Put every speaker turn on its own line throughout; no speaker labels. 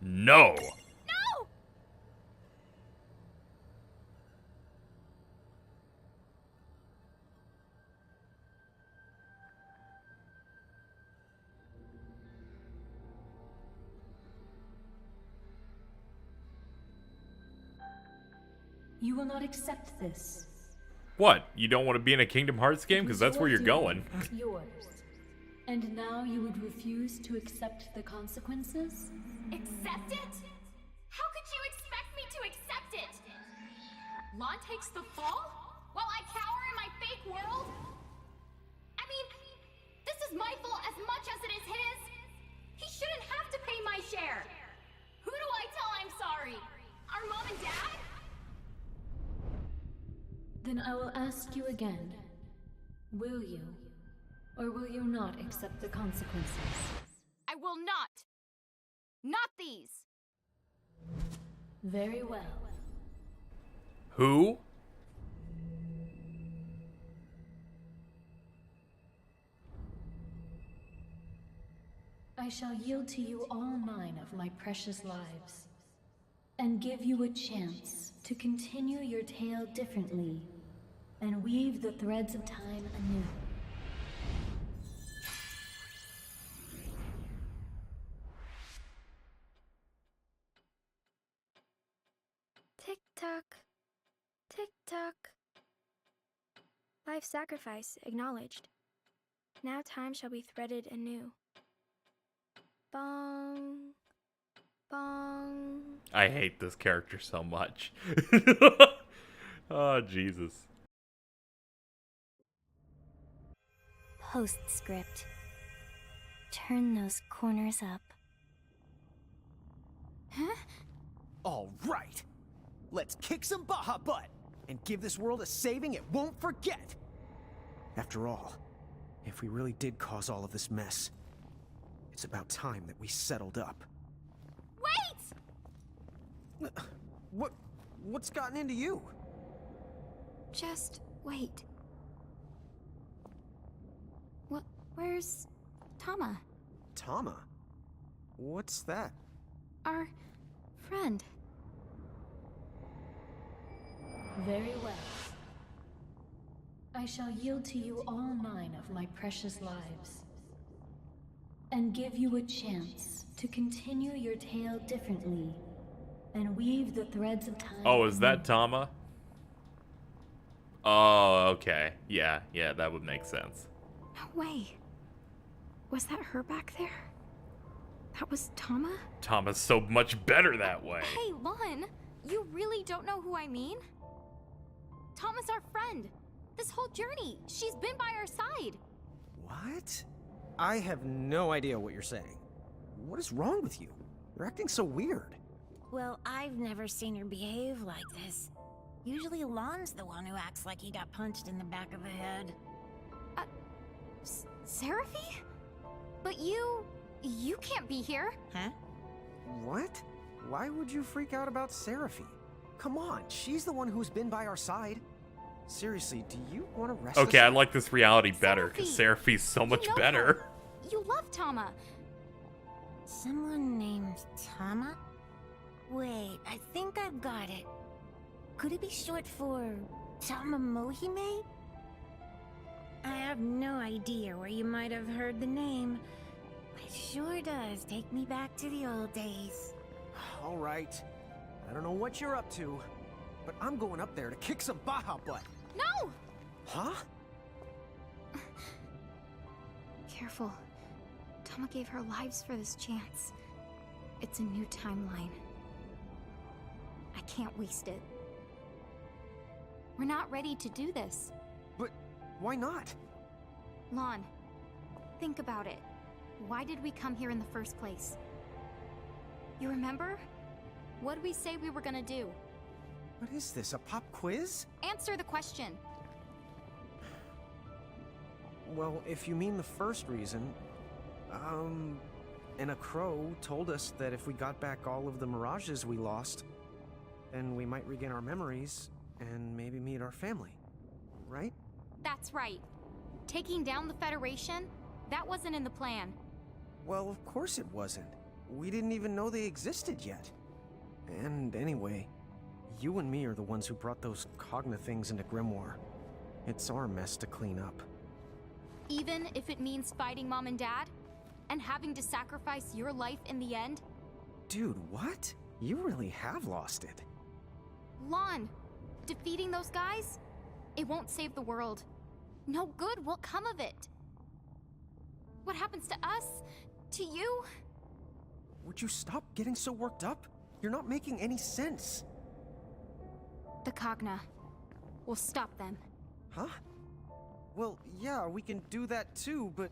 No!
No!
You will not accept this.
What? You don't want to be in a Kingdom Hearts game? Because that's where you're going.
Yours. And now you would refuse to accept the consequences?
Accept it? How could you expect me to accept it? Lon takes the fall while I cower in my fake world? I mean, this is my fault as much as it is his. He shouldn't have to pay my share. Who do I tell I'm sorry? Our mom and dad?
Then I will ask you again. Will you, or will you not accept the consequences?
I will not. Not these.
Very well.
Who?
I shall yield to you all 9 of my precious lives, and give you a chance to continue your tale differently, and weave the threads of time anew.
Tick-tock. Tick-tock. Life sacrifice acknowledged. Now time shall be threaded anew. Bong. Bong.
I hate this character so much. Oh, Jesus.
Postscript. Turn those corners up.
Huh?
All right. Let's kick some Baja butt and give this world a saving it won't forget. After all, if we really did cause all of this mess, it's about time that we settled up.
Wait!
What's gotten into you?
Just wait. Where's Tama?
Tama? What's that?
Our friend.
Very well. I shall yield to you all 9 of my precious lives, and give you a chance to continue your tale differently, and weave the threads of time.
Oh, is that Tama? Oh, okay. Yeah, that would make sense.
No way. Was that her back there? That was Tama?
Tama's so much better that way.
Hey, Lon, you really don't know who I mean? Tama's our friend. This whole journey, she's been by our side.
What? I have no idea what you're saying. What is wrong with you? You're acting so weird.
Well, I've never seen her behave like this. Usually Lon's the one who acts like he got punched in the back of the head.
Seraphy? But you can't be here.
Huh?
What? Why would you freak out about Seraphy? Come on, she's the one who's been by our side. Seriously, do you want to rest?
Okay, I like this reality better, because
Seraphy,
Seraphy's so much
know
better.
her. You love Tama.
Someone named Tama? Wait, I think I've got it. Could it be short for Tama Mohime? I have no idea where you might have heard the name. It sure does take me back to the old days.
All right. I don't know what you're up to, but I'm going up there to kick some Baja butt.
No!
Huh?
Careful. Tama gave her lives for this chance. It's a new timeline. I can't waste it.
We're not ready to do this.
But why not?
Lon, think about it. Why did we come here in the first place? You remember? What did we say we were gonna do?
What is this, a pop quiz?
Answer the question.
Well, if you mean the first reason, and a crow told us that if we got back all of the mirages we lost, then we might regain our memories and maybe meet our family, right?
That's right. Taking down the Federation? That wasn't in the plan.
Well, of course it wasn't. We didn't even know they existed yet. And anyway, you and me are the ones who brought those Cogna things into Grimoire. It's our mess to clean up.
Even if it means fighting Mom and Dad? And having to sacrifice your life in the end?
Dude, what? You really have lost it.
Lon, defeating those guys? It won't save the world. No good will come of it. What happens to us? To you?
Would you stop getting so worked up? You're not making any sense.
The Cogna. We'll stop them.
Huh? Well, yeah, we can do that too, but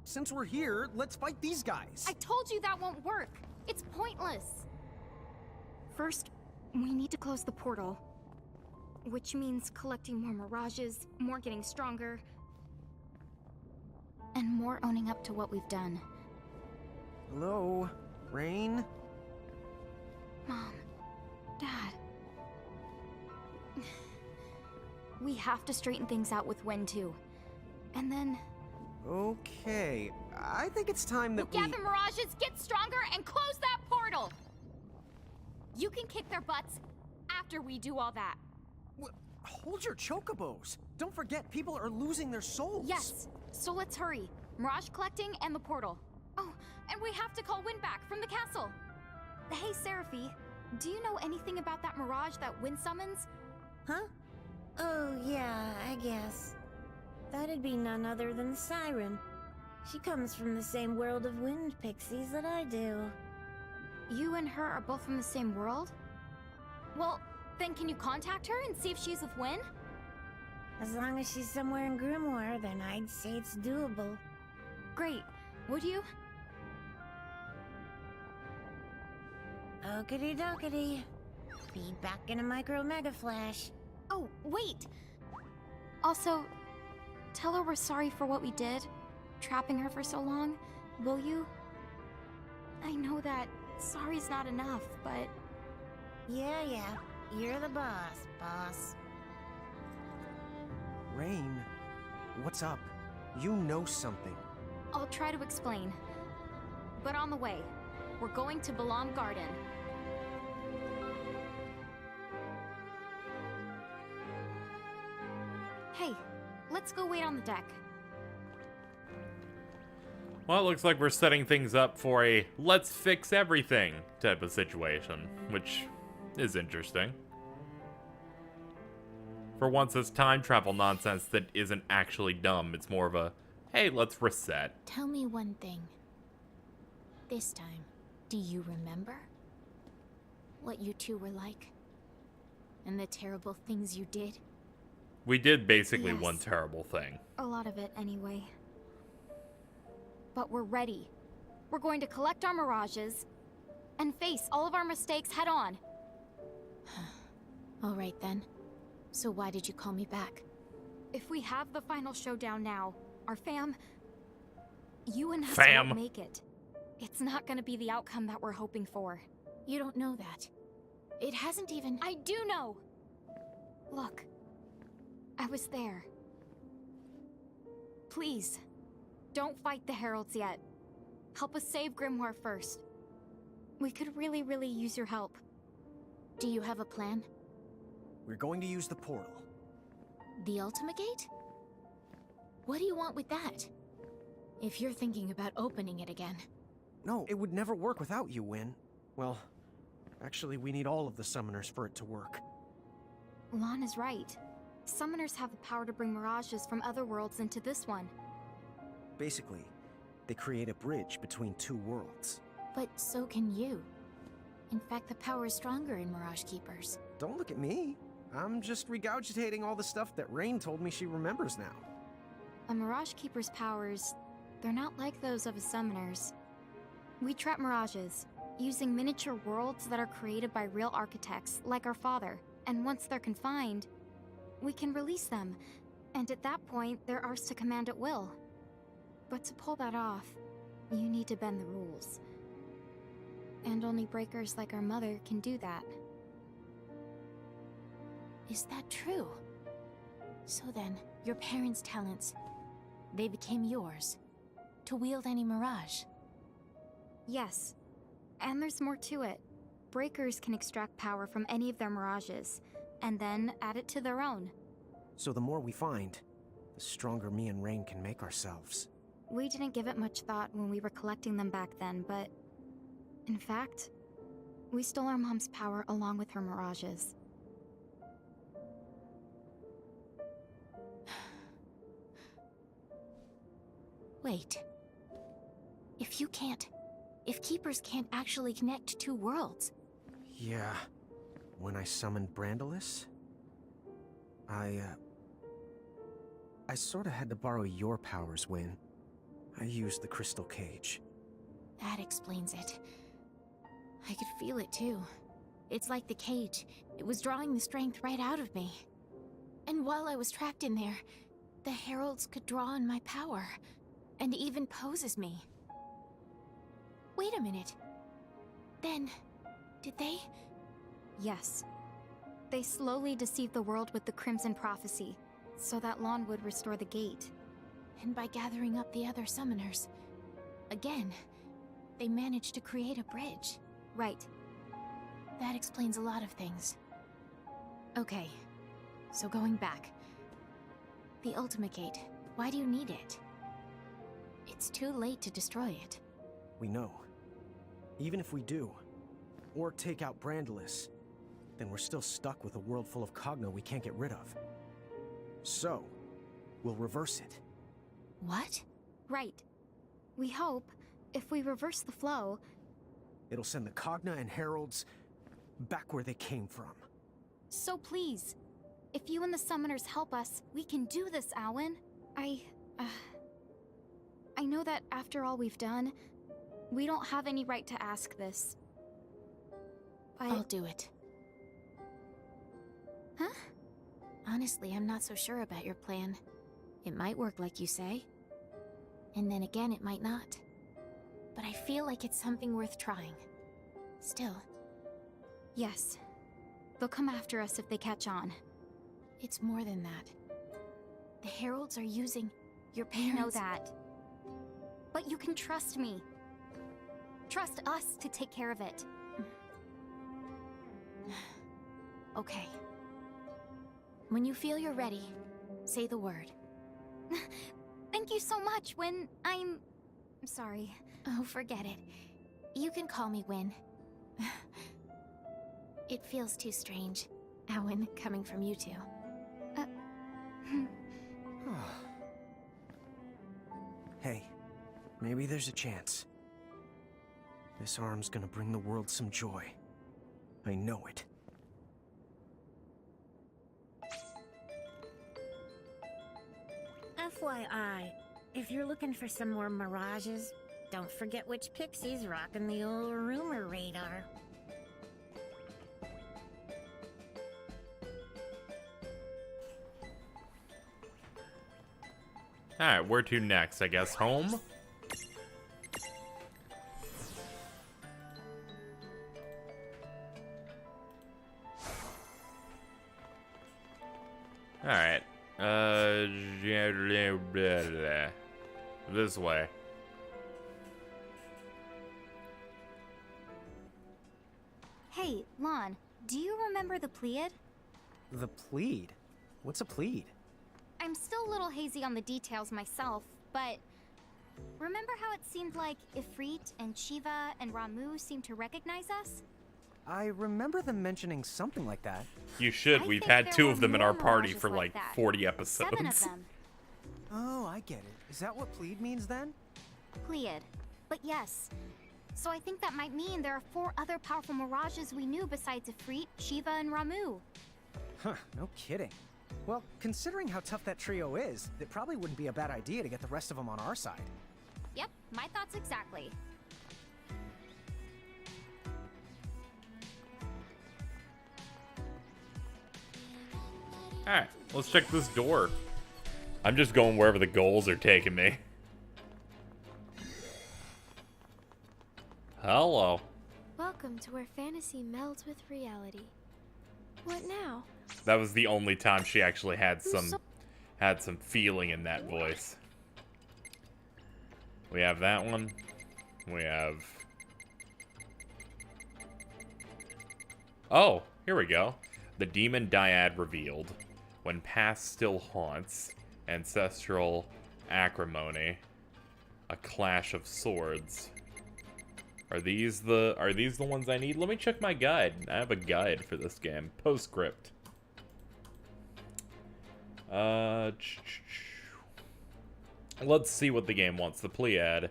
since we're here, let's fight these guys.
I told you that won't work. It's pointless. First, we need to close the portal. Which means collecting more mirages, more getting stronger, and more owning up to what we've done.
Hello? Rain?
Mom, Dad. We have to straighten things out with Wen too. And then...
Okay, I think it's time that
we'll gather mirages, get stronger, and close that portal! You can kick their butts after we do all that.
Hold your chocobos! Don't forget, people are losing their souls!
Yes, so let's hurry. Mirage collecting and the portal. Oh, and we have to call Wen back from the castle. Hey, Seraphy, do you know anything about that mirage that Wen summons?
Huh? Oh, yeah, I guess. That'd be none other than Siren. She comes from the same world of wind pixies that I do.
You and her are both from the same world? Well, then can you contact her and see if she's with Wen?
As long as she's somewhere in Grimoire, then I'd say it's doable.
Great. Would you?
Okity dokity. Feed back in a micro mega flash.
Oh, wait! Also, tell her we're sorry for what we did, trapping her for so long, will you? I know that sorry's not enough, but...
Yeah, you're the boss.
Rain, what's up? You know something.
I'll try to explain. But on the way, we're going to Balam Garden. Hey, let's go wait on the deck.
Well, it looks like we're setting things up for a let's fix everything type of situation, which is interesting. For once, it's time travel nonsense that isn't actually dumb. It's more of a, hey, let's reset.
Tell me one thing. This time, do you remember? What you two were like? And the terrible things you did?
We did basically
Yes.
one terrible thing.
A lot of it, anyway. But we're ready. We're going to collect our mirages and face all of our mistakes head on.
All right then. So why did you call me back?
If we have the final showdown now, our fam... You and us
Fam.
won't make it. It's not gonna be the outcome that we're hoping for.
You don't know that. It hasn't even...
I do know! Look. I was there. Please, don't fight the Heralds yet. Help us save Grimoire first. We could really, really use your help.
Do you have a plan?
We're going to use the portal.
The Ultima Gate? What do you want with that? If you're thinking about opening it again.
No, it would never work without you, Win. Well, actually, we need all of the summoners for it to work.
Lon is right. Summoners have the power to bring mirages from other worlds into this one.
Basically, they create a bridge between two worlds.
But so can you. In fact, the power is stronger in Mirage Keepers.
Don't look at me. I'm just regurgitating all the stuff that Rain told me she remembers now.
A Mirage Keeper's powers, they're not like those of a summoner's. We trap mirages, using miniature worlds that are created by real architects, like our father. And once they're confined, we can release them. And at that point, they're ours to command at will. But to pull that off, you need to bend the rules. And only breakers like our mother can do that.
Is that true? So then, your parents' talents, they became yours, to wield any mirage.
Yes,
And there's more to it. Breakers can extract power from any of their mirages, and then add it to their own.
So the more we find, the stronger me and Rain can make ourselves.
We didn't give it much thought when we were collecting them back then, but... in fact, we stole our mom's power along with her mirages.
Wait. If Keepers can't actually connect two worlds...
Yeah. When I summoned Brandalis, I sorta had to borrow your powers, Wynn. I used the crystal cage.
That explains it. I could feel it too. It's like the cage. It was drawing the strength right out of me. And while I was trapped in there, the heralds could draw on my power, and even pose as me. Wait a minute. Then, did they?
Yes. They slowly deceived the world with the Crimson Prophecy, so that Lon would restore the gate.
And by gathering up the other summoners, again, they managed to create a bridge.
Right.
That explains a lot of things. Okay, so going back. The Ultimate Gate, why do you need it? It's too late to destroy it.
We know. Even if we do, or take out Brandalis, then we're still stuck with a world full of Cogno we can't get rid of. So, we'll reverse it.
What?
Right. We hope, if we reverse the flow...
it'll send the Cogna and Heralds back where they came from.
So please, if you and the summoners help us, we can do this, Alwyn. I know that after all we've done, we don't have any right to ask this. But...
I'll do it.
Huh?
Honestly, I'm not so sure about your plan. It might work like you say. And then again, it might not. But I feel like it's something worth trying. Still.
Yes. They'll come after us if they catch on.
It's more than that. The heralds are using your
I
parents...
know that. But you can trust me. Trust us to take care of it.
Okay. When you feel you're ready, say the word.
Thank you so much, Wynn. I'm sorry.
Oh, forget it. You can call me Wynn. It feels too strange, Owen, coming from you two.
Hey, maybe there's a chance. This arm's gonna bring the world some joy. I know it.
FYI, if you're looking for some more mirages, don't forget which pixie's rocking the old rumor radar.
Alright, where to next? I guess home? Alright. This way.
Hey, Lon, do you remember the Pleiad?
The plead? What's a plead?
I'm still a little hazy on the details myself, but... remember how it seemed like Ifrit and Shiva and Ramu seemed to recognize us?
I remember them mentioning something like that.
You should.
I
We've
think
had
there
2
were
of them in our
more
party
mirages
for
like
like
that.
40 episodes.
7 of them.
Oh, I get it. Is that what plead means then?
Pleiad. But yes. So I think that might mean there are 4 other powerful mirages we knew besides Ifrit, Shiva, and Ramu.
Huh, no kidding. Well, considering how tough that trio is, it probably wouldn't be a bad idea to get the rest of them on our side.
Yep, my thoughts exactly.
Alright, let's check this door. I'm just going wherever the goals are taking me. Hello.
Welcome to where fantasy melds with reality. What now?
That was the only time she actually had some feeling in that voice. We have that one. We have Oh, here we go. The demon Dyad revealed. When past still haunts. Ancestral acrimony. A clash of swords. Are these the ones I need? Let me check my guide. I have a guide for this game. Postscript. Let's see what the game wants. The Pleiad,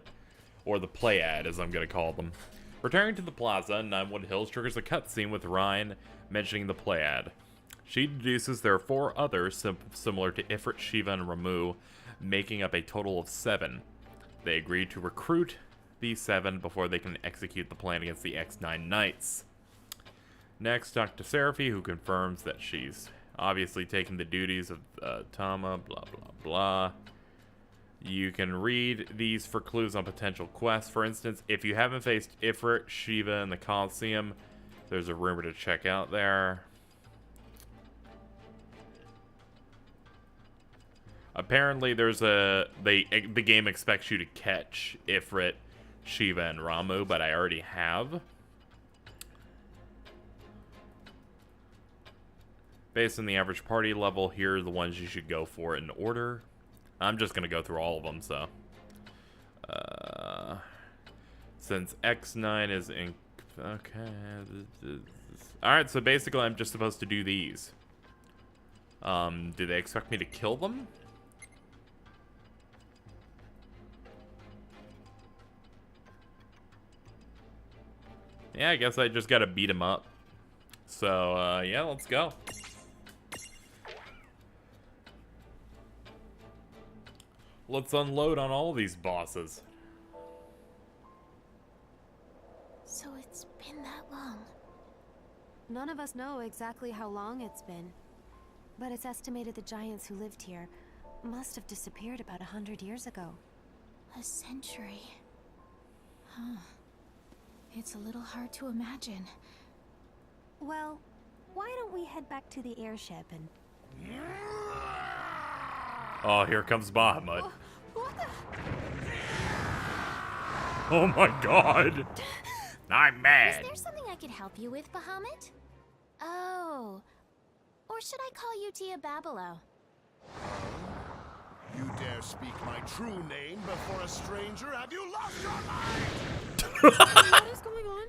or the Pleiad, as I'm gonna call them. Returning to the plaza in Ninewood Hills triggers a cutscene with Ryan mentioning the Pleiad. She deduces there are 4 others similar to Ifrit, Shiva, and Ramu, making up a total of 7. They agree to recruit these 7 before they can execute the plan against the X9 Knights. Next, Dr. Seraphy, who confirms that she's obviously taken the duties of Tama, blah, blah, blah. You can read these for clues on potential quests. For instance, if you haven't faced Ifrit, Shiva, in the Colosseum, there's a rumor to check out there. Apparently, there's the game expects you to catch Ifrit, Shiva, and Ramu, but I already have. Based on the average party level, here are the ones you should go for in order. I'm just going to go through all of them, so. Since X9 is in... Okay. Alright, so basically I'm just supposed to do these. Do they expect me to kill them? Yeah, I guess I just gotta beat him up. So, yeah, let's go. Let's unload on all these bosses.
So it's been that long.
None of us know exactly how long it's been, but it's estimated the giants who lived here must have disappeared about 100 years ago.
A century. Huh. It's a little hard to imagine.
Well, why don't we head back to the airship and...
Oh, here comes Bahamut.
What the...
Oh my god! I'm mad!
Is there something I could help you with, Bahamut? Oh. Or should I call you Diabolos?
You dare speak my true name before a stranger? Have you lost your mind?
What is going on?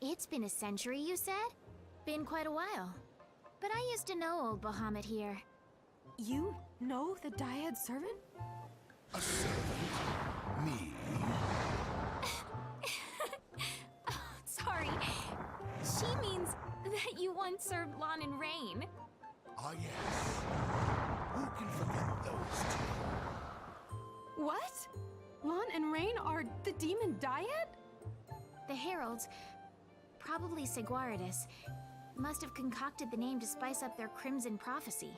It's been a century, you said? Been quite a while. But I used to know old Bahamut here.
You know the Dyad servant?
A servant? Me?
Oh, sorry. She means that you once served Lon and Rain.
Ah, yes. Who can forget those two?
What? Lon and Rain are the demon Dyad?
The heralds, probably Seguaridus, must have concocted the name to spice up their crimson prophecy.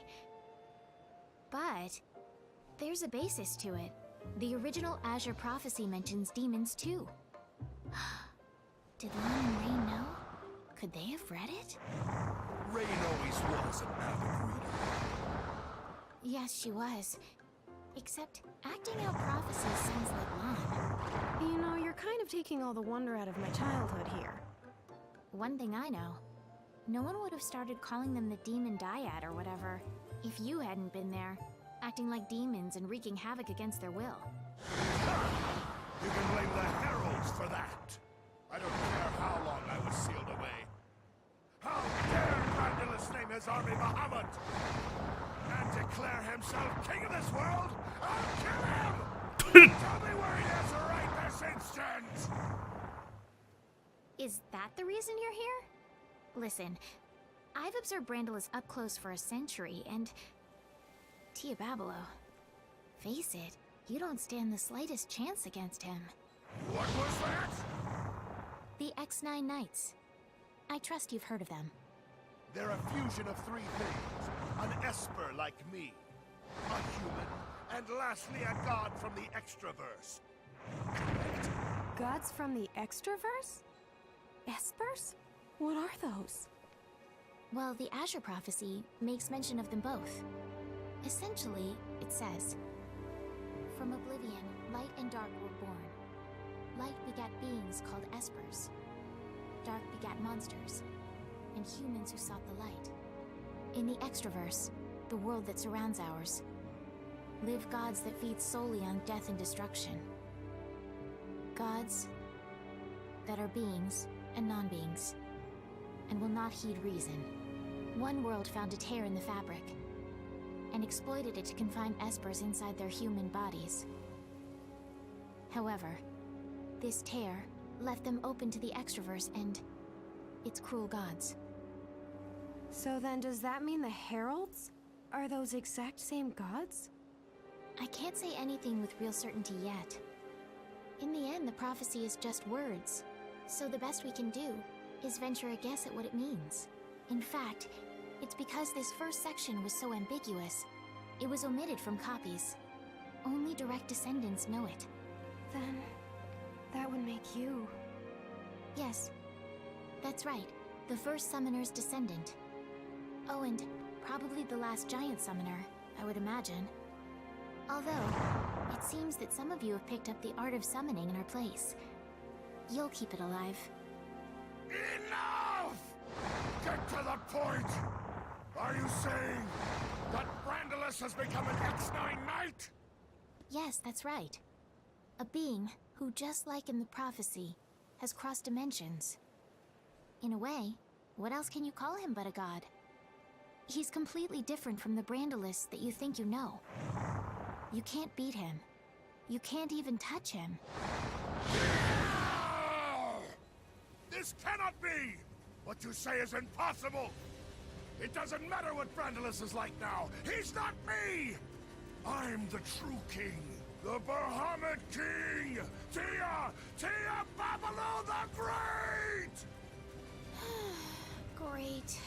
But there's a basis to it. The original Azure prophecy mentions demons too. Did Lon and Rain know? Could they have read it?
Rain always was an avid reader.
Yes, she was. Except acting out prophecies sounds like Lon.
You know, you're kind of taking all the wonder out of my childhood here.
One thing I know, no one would have started calling them the Demon Dyad or whatever if you hadn't been there, acting like demons and wreaking havoc against their will.
You can blame the heralds for that. I don't care how long I was sealed away. How dare Grandulus name his army Bahamut and declare himself king of this world? I'll kill him! Tell me where he is right this instant!
Is that the reason you're here? Listen, I've observed Brandolus up close for a century, and... Diabolos, face it, you don't stand the slightest chance against him.
What was that?
The X9 Knights. I trust you've heard of them.
They're a fusion of 3 things. An esper like me, a human, and lastly a god from the extraverse.
Gods from the extraverse? Espers? What are those?
Well, the Azure prophecy makes mention of them both. Essentially, it says, from oblivion, light and dark were born. Light begat beings called espers. Dark begat monsters.
and humans who sought the light. In the extraverse, the world that surrounds ours, live gods that feed solely on death and destruction. Gods that are beings and non-beings, and will not heed reason. One world found a tear in the fabric, and exploited it to confine espers inside their human bodies. However, this tear left them open to the extraverse and its cruel gods.
So then does that mean the Heralds are those exact same gods?
I can't say anything with real certainty yet. In the end, the prophecy is just words, so the best we can do is venture a guess at what it means. In fact, it's because this first section was so ambiguous, it was omitted from copies. Only direct descendants know it.
Then that would make you...
Yes, that's right. The first summoner's descendant. Oh, and probably the last giant summoner, I would imagine. Although, it seems that some of you have picked up the art of summoning in our place. You'll keep it alive.
Enough! Get to the point! Are you saying that Brandilis has become an X9 Knight?
Yes, that's right. A being who, just like in the prophecy, has crossed dimensions. In a way, what else can you call him but a god? He's completely different from the Brandilis that you think you know. You can't beat him. You can't even touch him.
This cannot be! What you say is impossible! It doesn't matter what Brandilis is like now. He's not me! I'm the true king. The Bahamut king! Diabolos the Great!
Great.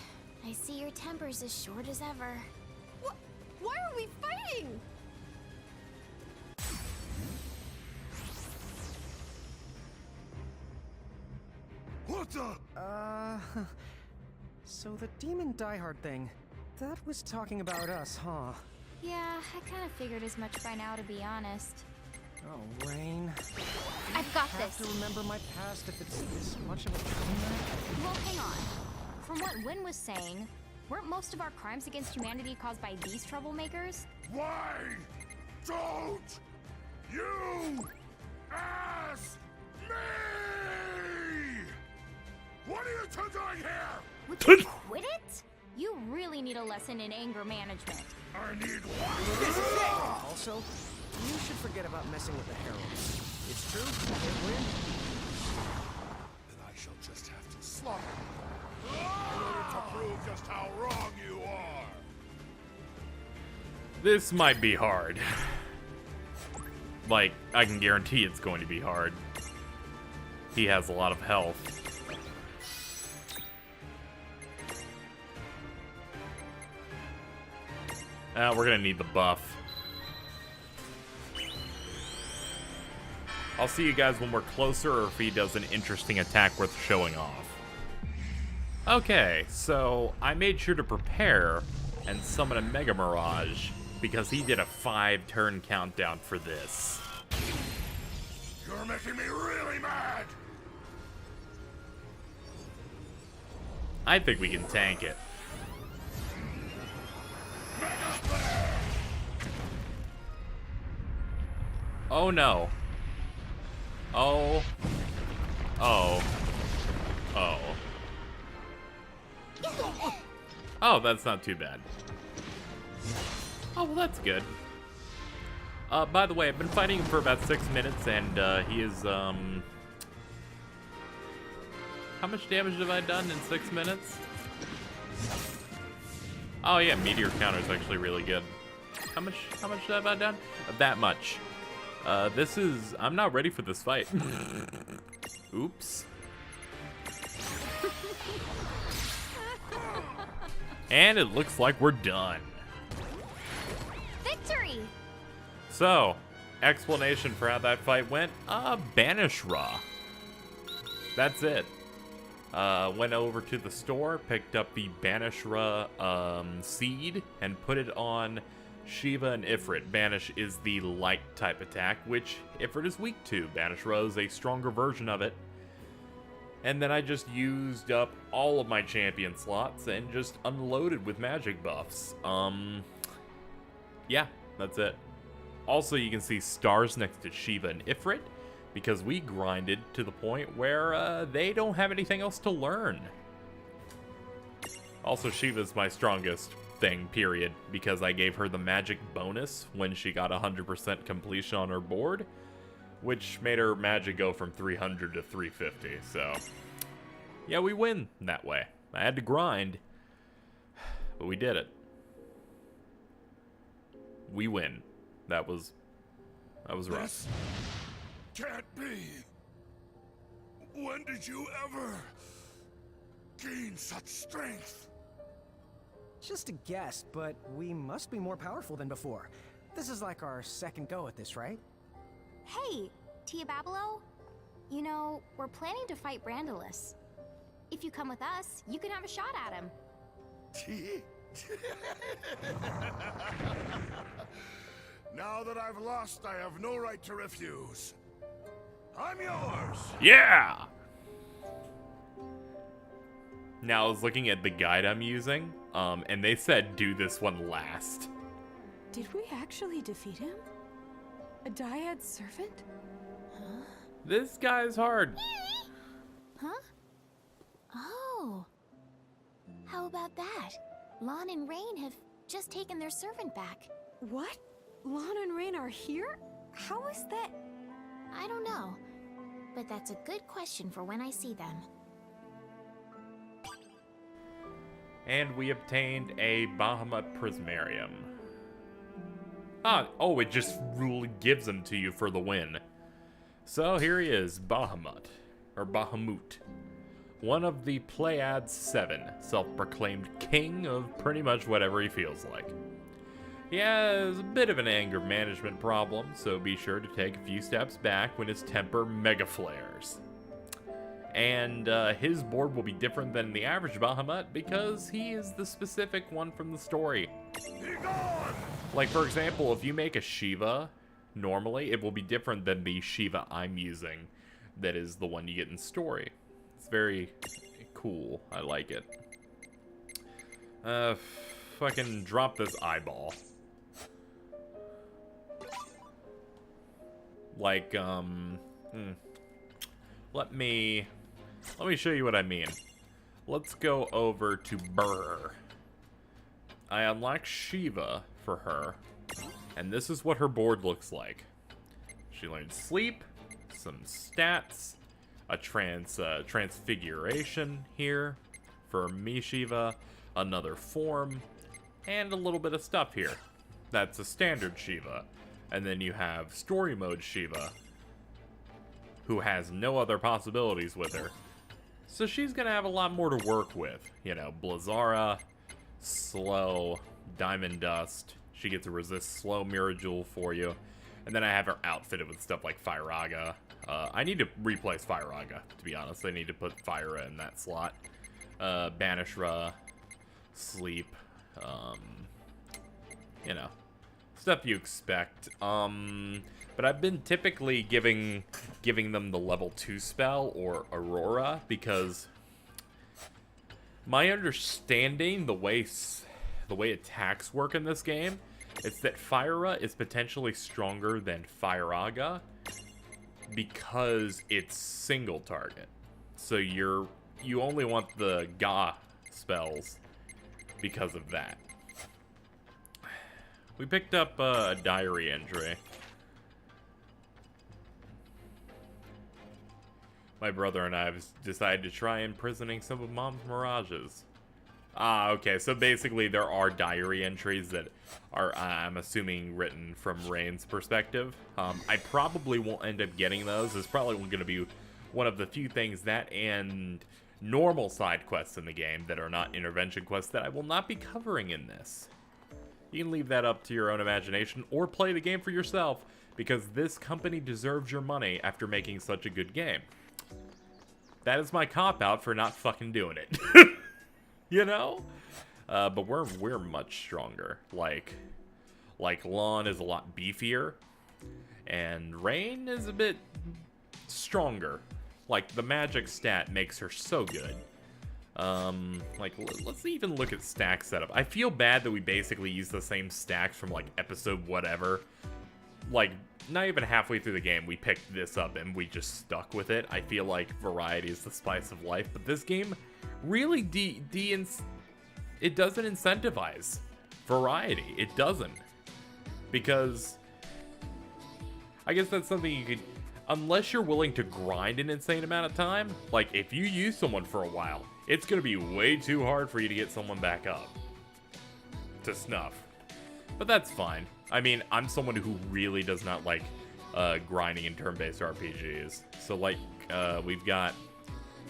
I see your temper's as short as ever.
Why are we fighting?
What the?
So the demon diehard thing, that was talking about us, huh?
Yeah, I kind of figured as much by now, to be honest.
Oh, Rain.
I've got
I have
this.
to remember my past if it's this much of a train wreck?
Well, hang on. From what Wynn was saying, weren't most of our crimes against humanity caused by these troublemakers?
Why don't you ask me? What are you two doing here?
Would you quit it? You really need a lesson in anger management.
I need one.
Also, you should forget about messing with the Heralds. It's true, they win.
Then I shall just have to slaughter you in order to prove just how wrong you are.
This might be hard. Like, I can guarantee it's going to be hard. He has a lot of health. We're gonna need the buff. I'll see you guys when we're closer, or if he does an interesting attack worth showing off. Okay, so I made sure to prepare and summon a Mega Mirage, because he did a 5-turn countdown for this.
You're making me really mad.
I think we can tank it. Oh no. Oh. Oh. Oh. Oh, that's not too bad. Oh, well, that's good. By the way, I've been fighting him for about 6 minutes, and he is, how much damage have I done in 6 minutes? Oh yeah, meteor counter is actually really good. How much have I done? That much. I'm not ready for this fight. Oops. And it looks like we're done.
Victory!
So, explanation for how that fight went, banish Ra. That's it. Went over to the store, picked up the Banish Ra seed, and put it on Shiva and Ifrit. Banish is the light type attack, which Ifrit is weak to. Banish Ra is a stronger version of it. And then I just used up all of my champion slots and just unloaded with magic buffs. Yeah, that's it. Also, you can see stars next to Shiva and Ifrit, because we grinded to the point where they don't have anything else to learn. Also, Shiva's my strongest thing, period, because I gave her the magic bonus when she got 100% completion on her board, which made her magic go from 300 to 350, so yeah, we win that way. I had to grind, but we did it. We win. That was rough.
This can't be. When did you ever gain such strength?
Just a guess, but we must be more powerful than before. This is like our second go at this, right?
Hey, Diabolo. You know, we're planning to fight Brandilis. If you come with us, you can have a shot at him.
Now that I've lost, I have no right to refuse. I'm yours!
Yeah! Now, I was looking at the guide I'm using, and they said do this one last.
Did we actually defeat him? A Dyad servant? Huh?
This guy's hard.
Huh? Oh. How about that? Lon and Rain have just taken their servant back.
What? Lon and Rain are here? How is that?
I don't know. But that's a good question for when I see them.
And we obtained a Bahamut Prismarium. Oh, it just really gives them to you for the win. So here he is, Bahamut, or Bahamut. One of the Pleiad 7, self-proclaimed king of pretty much whatever he feels like. He has a bit of an anger management problem, so be sure to take a few steps back when his temper mega flares. And his board will be different than the average Bahamut because he is the specific one from the story. Like, for example, if you make a Shiva, normally it will be different than the Shiva I'm using that is the one you get in story. It's very cool. I like it. Fucking drop this eyeball. Like, let me show you what I mean. Let's go over to Burr. I unlock Shiva for her, and this is what her board looks like. She learned sleep, some stats, a transfiguration here for me Shiva, another form, and a little bit of stuff here. That's a standard Shiva. And then you have story mode Shiva, who has no other possibilities with her. So she's gonna have a lot more to work with. You know, Blazara, slow, Diamond Dust. She gets to resist slow Mirage for you. And then I have her outfitted with stuff like Firaga. I need to replace Firaga, to be honest. I need to put Fyra in that slot. Banishra, Sleep, you know, stuff you expect. But I've been typically giving them the level 2 spell or Aurora because my understanding the way attacks work in this game is that Fyra is potentially stronger than Firaga because it's single target. So you only want the Ga spells because of that. We picked up a diary entry. My brother and I have decided to try imprisoning some of Mom's mirages. Ah, okay, so basically there are diary entries that are, I'm assuming, written from Rain's perspective. I probably won't end up getting those. It's probably going to be one of the few things that and normal side quests in the game that are not intervention quests that I will not be covering in this. You can leave that up to your own imagination or play the game for yourself because this company deserves your money after making such a good game. That is my cop-out for not fucking doing it. You know? But we're much stronger. Like Lon is a lot beefier, and Rain is a bit stronger. Like, the magic stat makes her so good. Like, let's even look at stack setup. I feel bad that we basically use the same stacks from, like, episode whatever. Like, not even halfway through the game, we picked this up and we just stuck with it. I feel like variety is the spice of life, but this game really it doesn't incentivize variety. It doesn't. Because I guess that's something you could, unless you're willing to grind an insane amount of time, like if you use someone for a while, it's going to be way too hard for you to get someone back up to snuff. But that's fine. I mean, I'm someone who really does not like grinding in turn-based RPGs. So like, we've got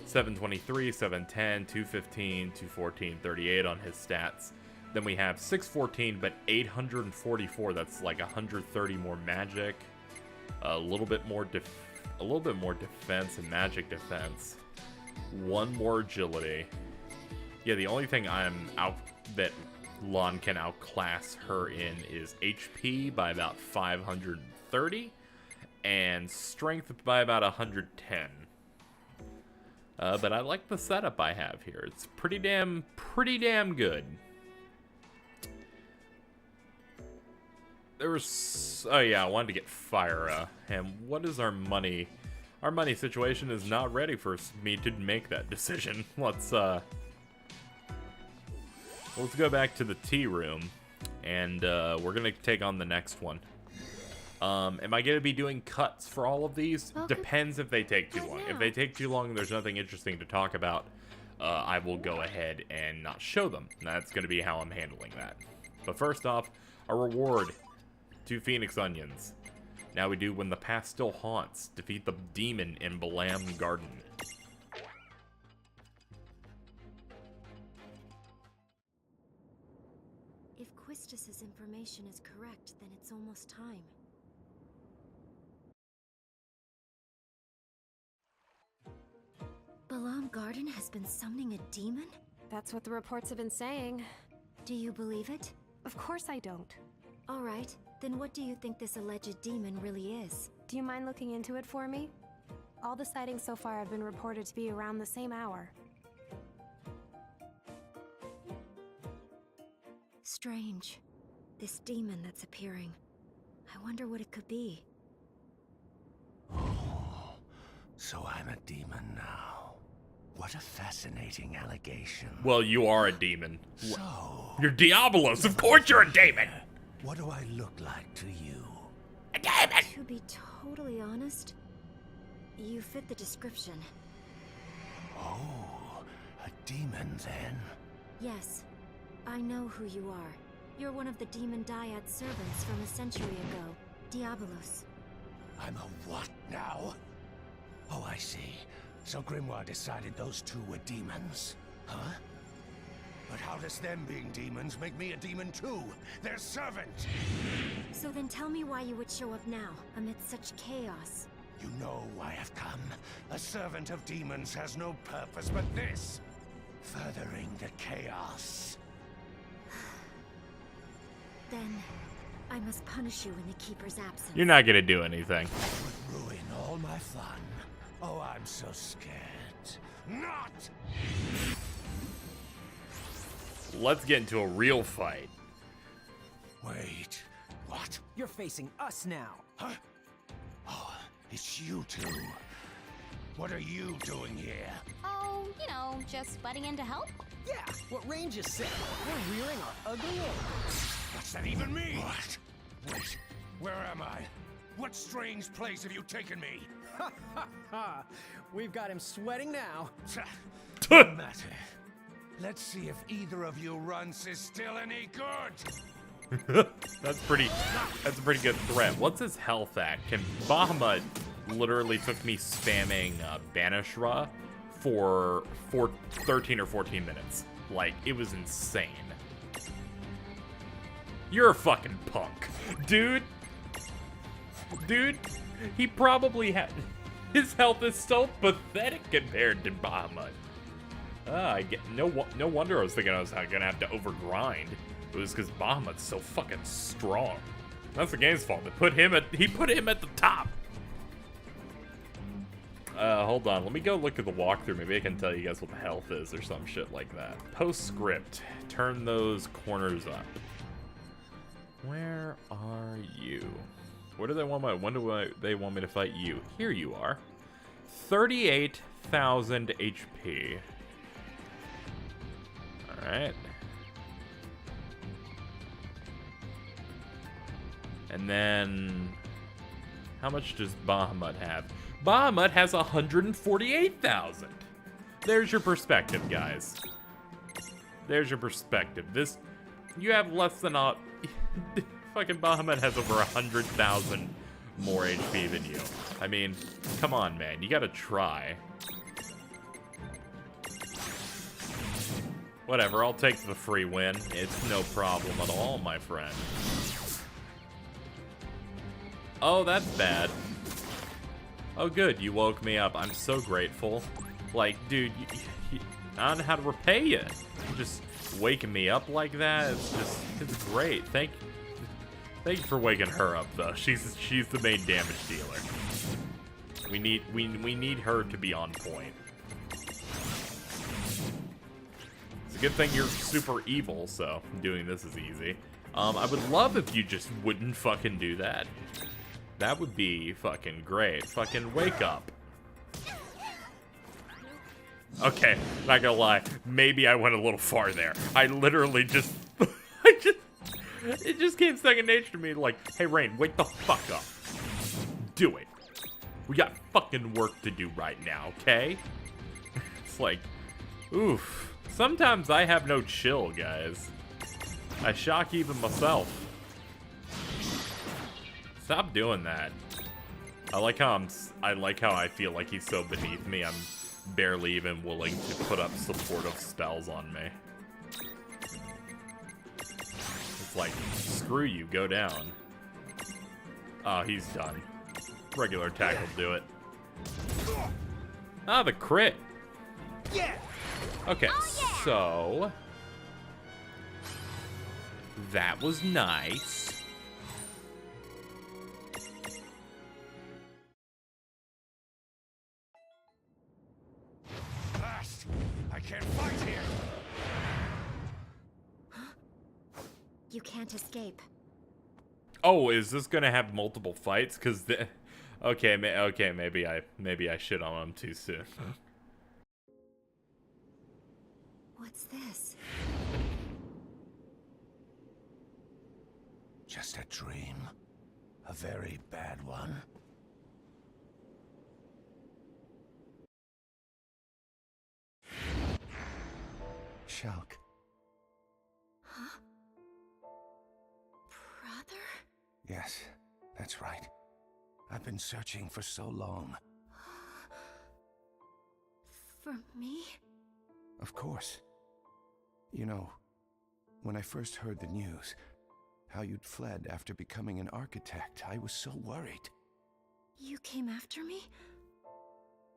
723, 710, 215, 214, 38 on his stats. Then we have 614, but 844. That's like 130 more magic, a little bit more defense and magic defense, 1 more agility. Yeah, the only thing I'm out that Lon can outclass her in is HP by about 530 and strength by about 110. But I like the setup I have here. It's pretty damn good. There was, oh yeah, I wanted to get Fyra, and what is our money? Our money situation is not ready for me to make that decision. Let's go back to the tea room, and we're gonna take on the next one. Am I gonna be doing cuts for all of these? Depends if they take too long. If they take too long and there's nothing interesting to talk about, I will go ahead and not show them. That's gonna be how I'm handling that. But first off, a reward. 2 Phoenix Onions. Now we do When the Past Still Haunts. Defeat the demon in Balam Garden.
If Quistis's information is correct, then it's almost time. Balam Garden has been summoning a demon?
That's what the reports have been saying.
Do you believe it?
Of course I don't.
Alright, then what do you think this alleged demon really is?
Do you mind looking into it for me? All the sightings so far have been reported to be around the same hour.
Strange. This demon that's appearing. I wonder what it could be.
Oh, so I'm a demon now. What a fascinating allegation.
Well, you are a demon.
So...
You're Diabolos! Of course you're a demon!
What do I look like to you?
A demon!
To be totally honest, you fit the description.
Oh, a demon then?
Yes, I know who you are. You're one of the demon Dyad servants from a century ago, Diabolos.
I'm a what now? Oh, I see. So Grimoire decided those two were demons, huh? But how does them being demons make me a demon too? Their servant!
So then tell me why you would show up now, amidst such chaos.
You know why I've come. A servant of demons has no purpose but this. Furthering the chaos.
Then, I must punish you in the Keeper's absence.
You're not gonna do anything.
Would ruin all my fun. Oh, I'm so scared. Not!
Let's get into a real fight.
Wait, what?
You're facing us now.
Huh? Oh, it's you two. What are you doing here?
Oh, you know, just butting in to help?
Yeah, what Rangers said. We're rearing our ugly egg.
What's that even mean? What? Wait, where am I? What strange place have you taken me?
Ha ha ha! We've got him sweating now.
No matter. Let's see if either of you runs is still any good.
That's a pretty good threat. What's his health at? Can Bahamut literally took me spamming Banish Ra for 13 or 14 minutes. Like, it was insane. You're a fucking punk. Dude, he probably had... His health is so pathetic compared to Bahamut. I get no wonder I was thinking I was gonna have to overgrind. It was because Bahamut's so fucking strong. That's the game's fault. He put him at the top. Hold on. Let me go look at the walkthrough. Maybe I can tell you guys what the health is or some shit like that. Postscript. Turn those corners up. Where are you? Where do they want they want me to fight you? Here you are. 38,000 HP. Alright. And then... how much does Bahamut have? Bahamut has 148,000. There's your perspective, guys. There's your perspective. This... you have less than a... fucking Bahamut has over 100,000 more HP than you. I mean, come on, man. You gotta try. Whatever, I'll take the free win. It's no problem at all, my friend. Oh, that's bad. Oh, good, you woke me up. I'm so grateful. Like, dude, I don't know how to repay you. Just waking me up like that, it's great. Thank you for waking her up, though. She's the main damage dealer. We need her to be on point. It's a good thing you're super evil, so doing this is easy. I would love if you just wouldn't fucking do that. That would be fucking great. Fucking wake up. Okay, not gonna lie. Maybe I went a little far there. I literally just... it just came second nature to me, like, hey, Rain, wake the fuck up. Do it. We got fucking work to do right now, okay? It's like, oof. Sometimes I have no chill, guys. I shock even myself. Stop doing that. I like how I feel like he's so beneath me. I'm barely even willing to put up supportive spells on me. It's like, screw you, go down. Oh, he's done. Regular attack will do it. Ah, the crit.
Yeah.
Okay, so that was nice.
I can't fight here.
You can't escape.
Oh, is this gonna have multiple fights? Cause okay, maybe I shit on him too soon.
What's this?
Just a dream. A very bad one. Shulk.
Huh? Brother?
Yes, that's right. I've been searching for so long.
For me?
Of course. You know, when I first heard the news, how you'd fled after becoming an architect, I was so worried.
You came after me?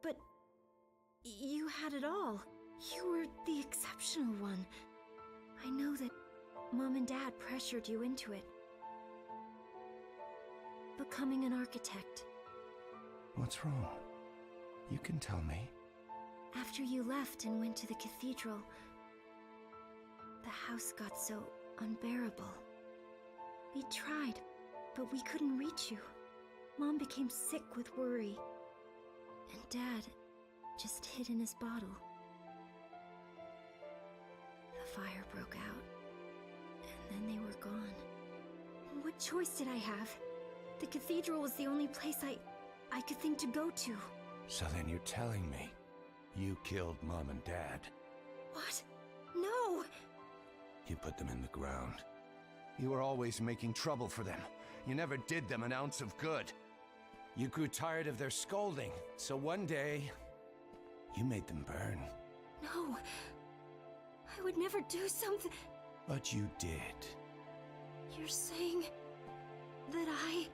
But you had it all. You were the exceptional one. I know that Mom and Dad pressured you into it. Becoming an architect.
What's wrong? You can tell me.
After you left and went to the cathedral, the house got so unbearable. We tried, but we couldn't reach you. Mom became sick with worry, and Dad just hid in his bottle. The fire broke out, and then they were gone. What choice did I have? The cathedral was the only place I could think to go to.
So then you're telling me you killed Mom and Dad?
What? No!
You put them in the ground. You were always making trouble for them. You never did them an ounce of good. You grew tired of their scolding, so one day, you made them burn.
No. I would never do something...
But you did.
You're saying that I...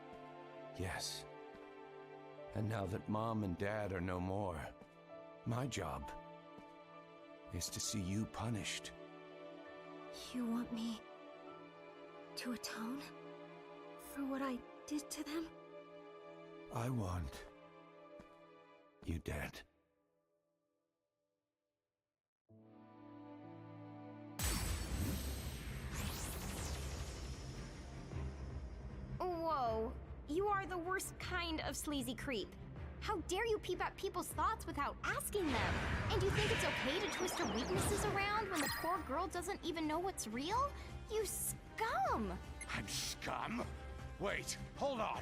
Yes. And now that Mom and Dad are no more, my job is to see you punished.
You want me to atone for what I did to them?
I want You dead?
Whoa. You are the worst kind of sleazy creep. How dare you peep at people's thoughts without asking them? And do you think it's okay to twist her weaknesses around when the poor girl doesn't even know what's real? You scum!
I'm scum? Wait, hold on.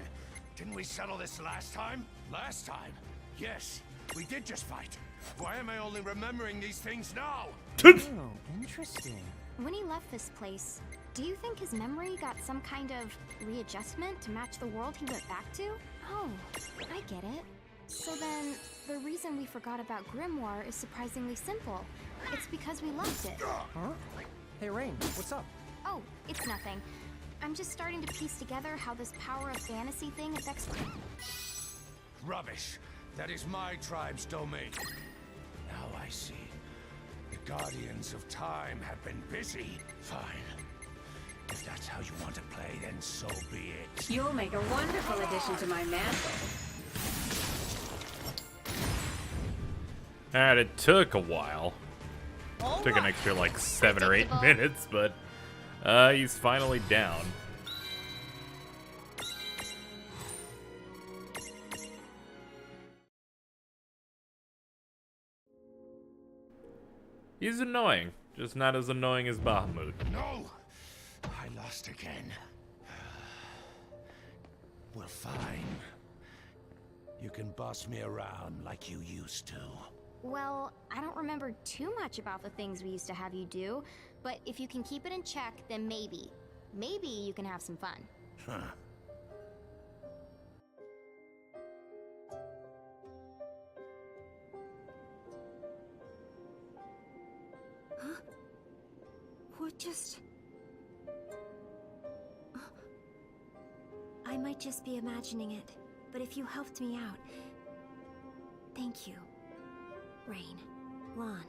Didn't we settle this last time? Last time? Yes, we did just fight. Why am I only remembering these things now?
Oh, interesting.
When he left this place, do you think his memory got some kind of readjustment to match the world he went back to? Oh, I get it. So then, the reason we forgot about Grimoire is surprisingly simple. It's because we left it.
Huh? Hey, Rain, what's up?
Oh, it's nothing. I'm just starting to piece together how this power of fantasy thing affects...
Rubbish. That is my tribe's domain. Now I see. The Guardians of Time have been busy. Fine. If that's how you want to play, then so be it.
You'll make a wonderful addition to my mantle.
Alright, it took a while. Took an extra like 7 or 8 minutes, but he's finally down. He's annoying, just not as annoying as Bahamut.
No! I lost again. Well, fine. You can boss me around like you used to.
Well, I don't remember too much about the things we used to have you do, but if you can keep it in check, then maybe you can have some fun.
Huh.
What just... I might just be imagining it, but if you helped me out... Thank you. Rain. Lon.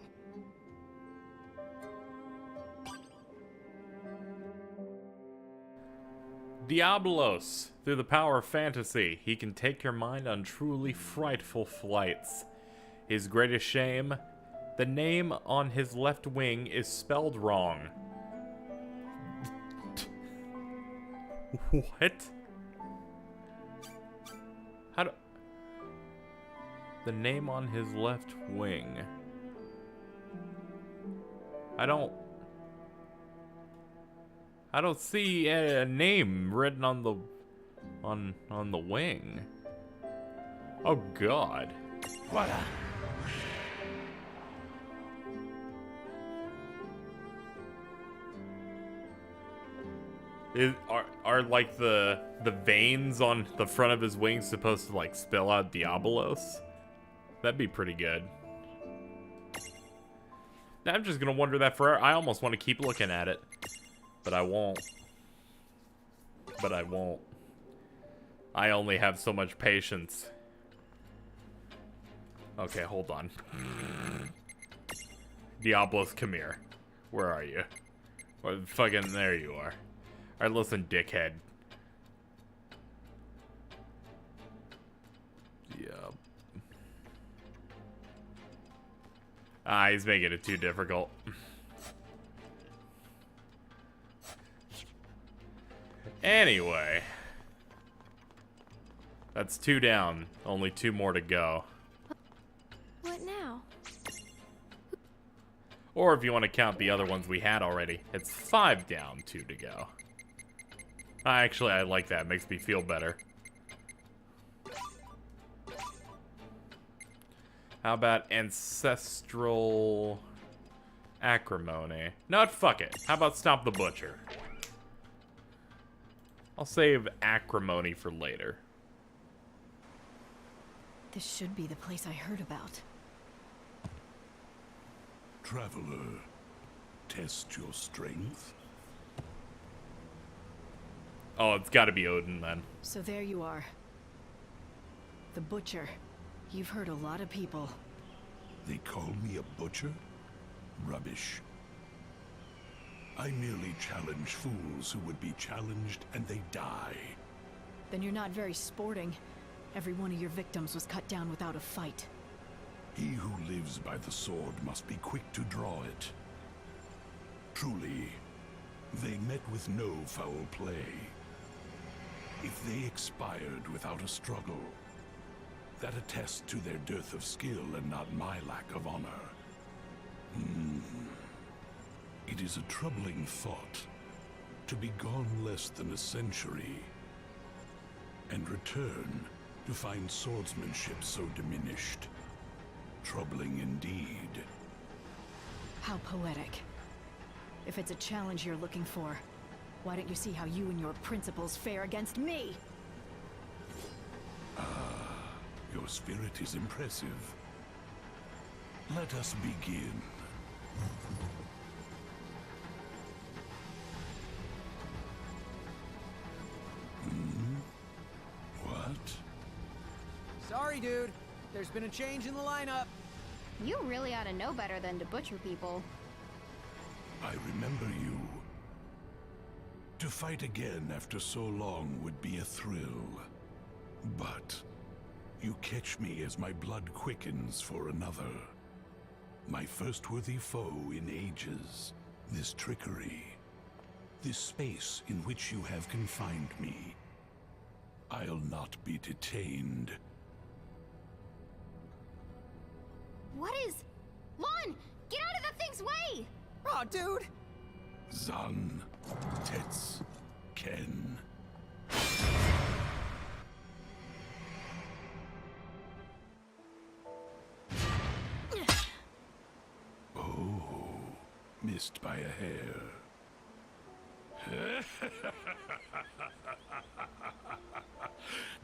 Diabolos. Through the power of fantasy, he can take your mind on truly frightful flights. His greatest shame? The name on his left wing is spelled wrong. What? How do... The name on his left wing. I don't see a name written on the on the wing. Oh God.
What
Are like the veins on the front of his wings supposed to like spell out Diabolos? That'd be pretty good. Now, I'm just gonna wonder that forever. I almost want to keep looking at it, but I won't. But I won't. I only have so much patience. Okay, hold on. Diabolos, come here. Where are you? Or fucking there you are. Alright, listen, dickhead. Yup. Ah, he's making it too difficult. Anyway. That's 2 down. Only 2 more to go.
What now?
Or if you want to count the other ones we had already, it's 5 down, 2 to go. Actually, I like that. It makes me feel better. How about ancestral acrimony? No, fuck it. How about stop the butcher? I'll save acrimony for later.
This should be the place I heard about.
Traveler, test your strength.
Oh, it's gotta be Odin then.
So there you are. The Butcher. You've hurt a lot of people.
They call me a butcher? Rubbish. I merely challenge fools who would be challenged and they die.
Then you're not very sporting. Every one of your victims was cut down without a fight.
He who lives by the sword must be quick to draw it. Truly, they met with no foul play. If they expired without a struggle, that attests to their dearth of skill and not my lack of honor. It is a troubling thought to be gone less than a century and return to find swordsmanship so diminished. Troubling indeed.
How poetic. If it's a challenge you're looking for, why don't you see how you and your principles fare against me?
Your spirit is impressive. Let us begin. What?
Sorry, dude. There's been a change in the lineup.
You really ought to know better than to butcher people.
I remember you. To fight again after so long would be a thrill. But you catch me as my blood quickens for another. My first worthy foe in ages. This trickery. This space in which you have confined me. I'll not be detained.
What is... Lon! Get out of the thing's way!
Aw, dude!
Zan, Tets, Ken. Oh, missed by a hair.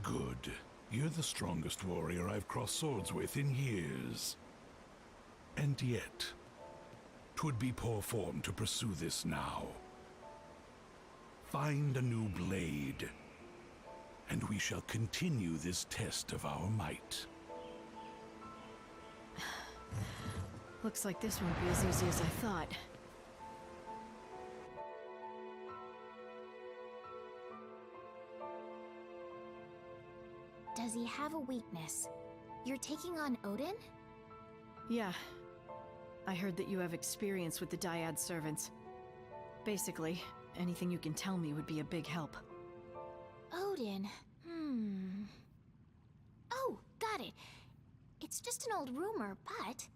Good. You're the strongest warrior I've crossed swords with in years. And yet, 'twould be poor form to pursue this now. Find a new blade, and we shall continue this test of our might.
Looks like this won't be as easy as I thought.
Does he have a weakness? You're taking on Odin?
Yeah. I heard that you have experience with the Dyad servants. Basically, anything you can tell me would be a big help.
Odin. Oh, got it. It's just an old rumor, but...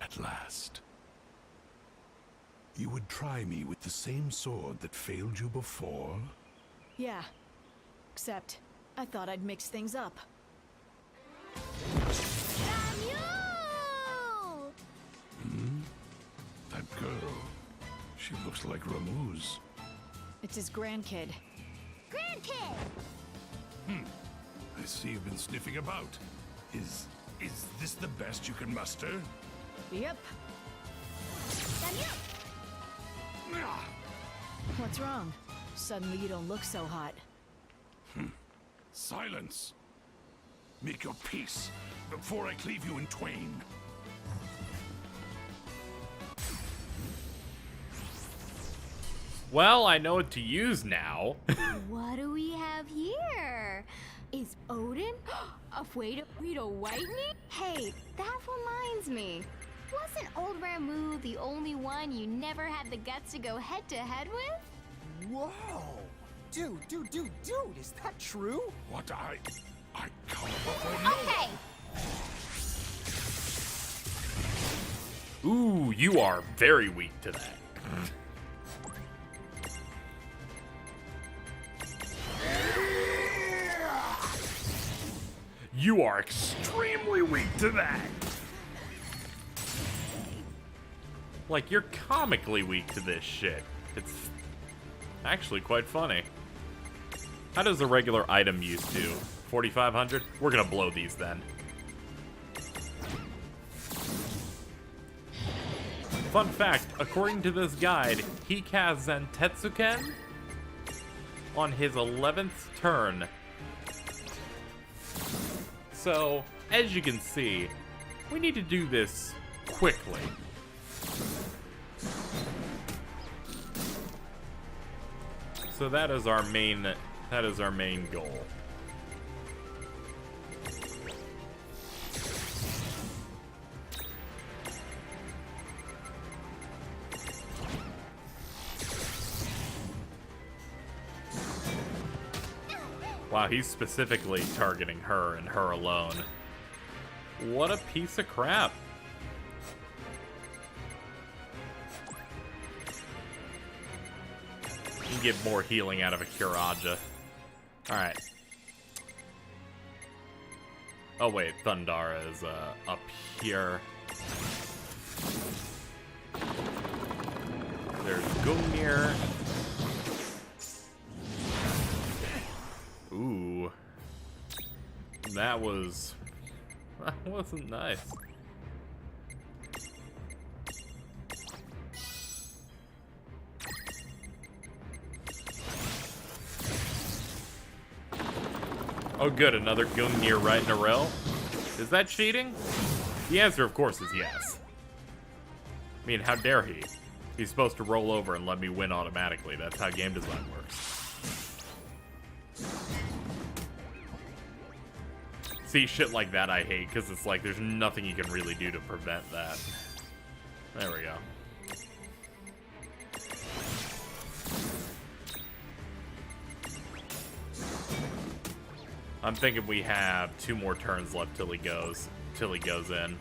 At last. You would try me with the same sword that failed you before?
Yeah. Except, I thought I'd mix things up.
That girl. She looks like Ramuz.
It's his grandkid.
Grandkid!
I see you've been sniffing about. Is this the best you can muster?
Yep. What's wrong? Suddenly you don't look so hot.
Silence! Make your peace before I cleave you in twain.
Well, I know what to use now.
What do we have here? Is Odin afraid of Rito Whitening? Hey, that reminds me. Wasn't old Ramu the only one you never had the guts to go head-to-head with?
Whoa! Dude, is that true?
What I come before no
Okay,
Ooh, you are very weak to that. You are extremely weak to that. Like, you're comically weak to this shit. It's actually quite funny. How does a regular item use to? 4,500? We're gonna blow these then. Fun fact, according to this guide, he casts Zentetsuken on his 11th turn. So, as you can see, we need to do this quickly. So that is our main goal. Wow, he's specifically targeting her and her alone. What a piece of crap. You can get more healing out of a Kiraja. Alright. Oh wait, Thundara is up here. There's Gungnir. Ooh. That wasn't nice. Oh good, another Gungnir right in a row? Is that cheating? The answer, of course, is yes. I mean, how dare he? He's supposed to roll over and let me win automatically. That's how game design works. See, shit like that I hate, because it's like there's nothing you can really do to prevent that. There we go. I'm thinking we have 2 more turns left till he goes in.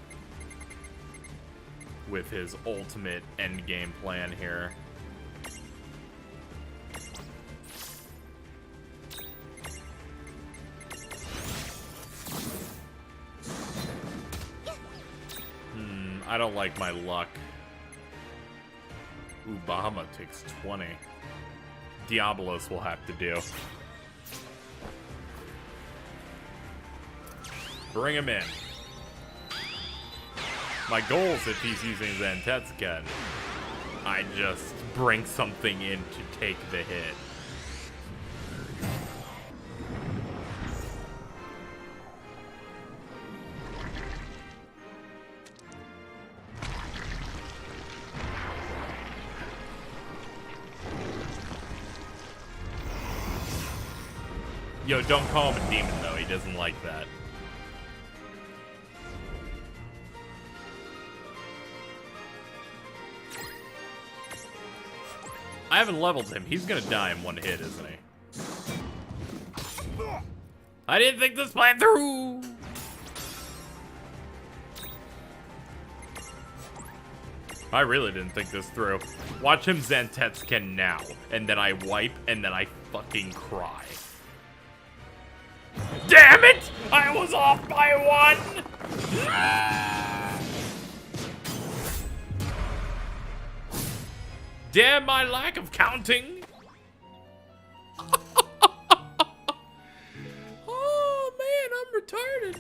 With his ultimate endgame plan here. I don't like my luck. Ooh, Bahamut takes 20. Diabolos will have to do. Bring him in. My goal is if he's using Zantetsuken, I just bring something in to take the hit. Yo, don't call him a demon, though. He doesn't like that. I haven't leveled him. He's gonna die in one hit, isn't he? I didn't think this plan through! I really didn't think this through. Watch him Zantetsuken now. And then I wipe, and then I fucking cry. Damn it! I was off by 1! Damn my lack of counting! Oh man, I'm retarded.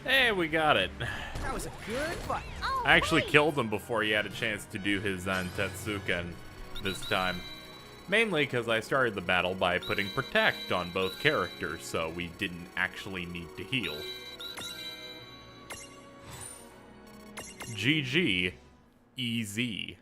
Hey, we got it.
That was a good fight.
I actually killed him before he had a chance to do his Zantetsuken this time. Mainly because I started the battle by putting Protect on both characters, so we didn't actually need to heal. GG. Easy.